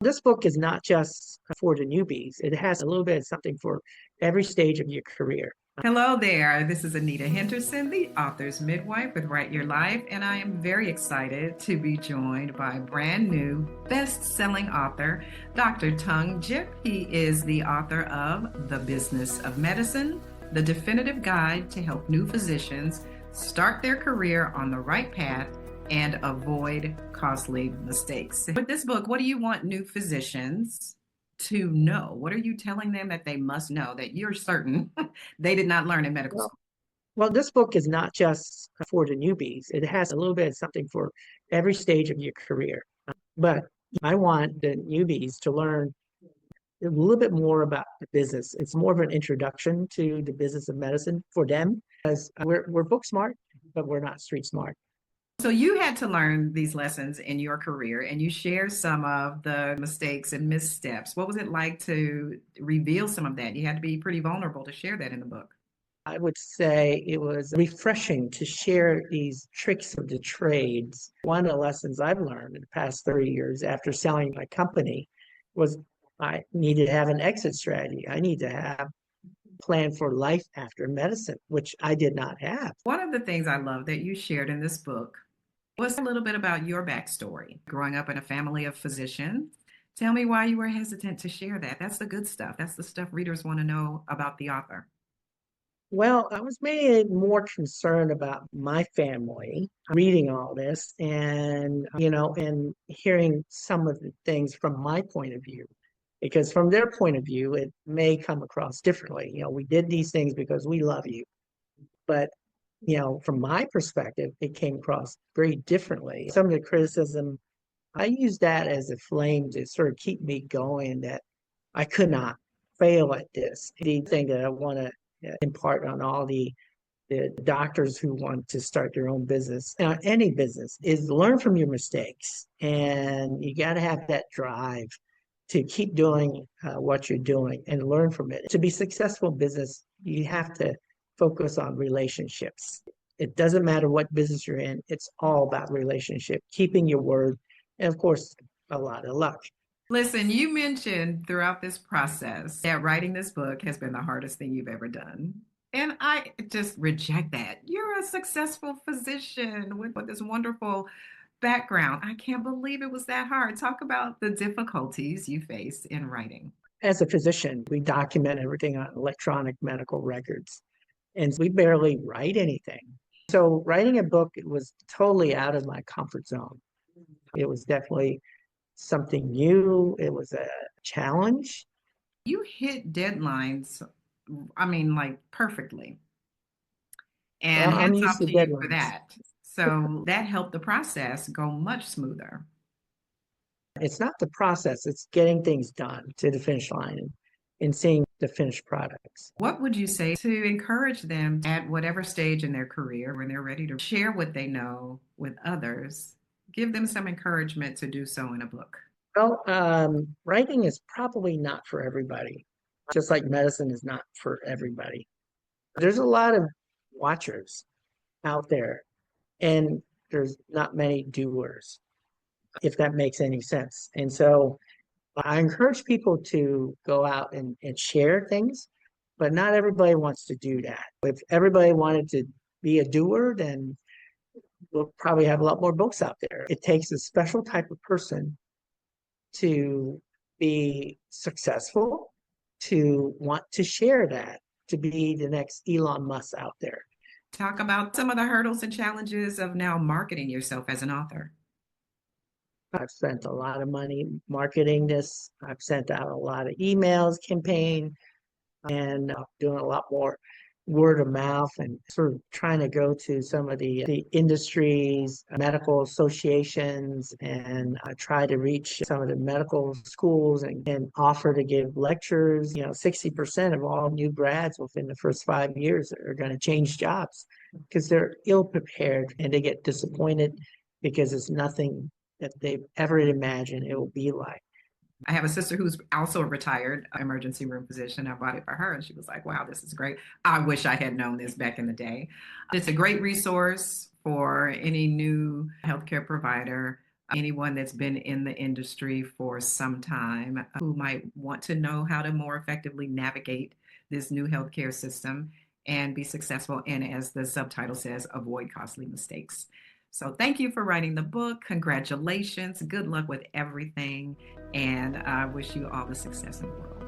This book is not just for the newbies. It has a little bit of something for every stage of your career. Hello there. This is Anita Henderson, the author's midwife with Write Your Life, and I am very excited to be joined by brand new best-selling author, Dr. Tung Giep. He is the author of The Business of Medicine, the definitive guide to help new physicians start their career on the right path and avoid costly mistakes. With this book, what do you want new physicians to know? What are you telling them that they must know that you're certain they did not learn in medical Well, school? well, this book is not just for the newbies. It has a little bit of something for every stage of your career. But I want the newbies to learn a little bit more about the business. It's more of an introduction to the business of medicine for them, as we're book smart, but we're not street smart. So you had to learn these lessons in your career and you share some of the mistakes and missteps. What was it like to reveal some of that? You had to be pretty vulnerable to share that in the book. I would say it was refreshing to share these tricks of the trades. One of the lessons I've learned in the past 30 years after selling my company was I needed to have an exit strategy. I need to have a plan for life after medicine, which I did not have. One of the things I love that you shared in this book was a little bit about your backstory, growing up in a family of physicians. Tell me why you were hesitant to share that. That's the good stuff. That's the stuff readers want to know about the author. Well, I was mainly more concerned about my family reading all this and hearing some of the things from my point of view. Because from their point of view, it may come across differently. We did these things because we love you. But, from my perspective, it came across very differently. Some of the criticism, I used that as a flame to sort of keep me going, that I could not fail at this. The thing that I want to impart on all the doctors who want to start their own business, any business, is learn from your mistakes. And you got to have that drive to keep doing what you're doing and learn from it. To be successful in business, you have to focus on relationships. It doesn't matter what business you're in, it's all about relationship, keeping your word, and of course, a lot of luck. Listen, you mentioned throughout this process that writing this book has been the hardest thing you've ever done. And I just reject that. You're a successful physician with this wonderful background. I can't believe it was that hard. Talk about the difficulties you faced in writing. As a physician, we document everything on electronic medical records, and we barely write anything. So writing a book, it was totally out of my comfort zone. It was definitely something new. It was a challenge. You hit deadlines, I mean, like perfectly. Well, And I'm hats used off to to you for deadlines. that. So that helped the process go much smoother. It's not the process, it's getting things done to the finish line and seeing the finished products. What would you say to encourage them at whatever stage in their career when they're ready to share what they know with others? Give them some encouragement to do so in a book. Well, writing is probably not for everybody, just like medicine is not for everybody. There's a lot of watchers out there, and there's not many doers, if that makes any sense. And so I encourage people to go out and share things, but not everybody wants to do that. If everybody wanted to be a doer, then we'll probably have a lot more books out there. It takes a special type of person to be successful, to want to share that, to be the next Elon Musk out there. Talk about some of the hurdles and challenges of now marketing yourself as an author. I've spent a lot of money marketing this. I've sent out a lot of emails, campaign, and doing a lot more word of mouth and sort of trying to go to some of the industries, medical associations, and try to reach some of the medical schools and offer to give lectures. 60% of all new grads within the first 5 years are going to change jobs because they're ill prepared and they get disappointed because it's nothing that they've ever imagined it will be like. I have a sister who's also a retired emergency room physician. I bought it for her and she was like, wow, this is great. I wish I had known this back in the day. It's a great resource for any new healthcare provider. anyone that's been in the industry for some time who might want to know how to more effectively navigate this new healthcare system and be successful, and as the subtitle says, avoid costly mistakes. So thank you for writing the book. Congratulations. Good luck with everything. And I wish you all the success in the world.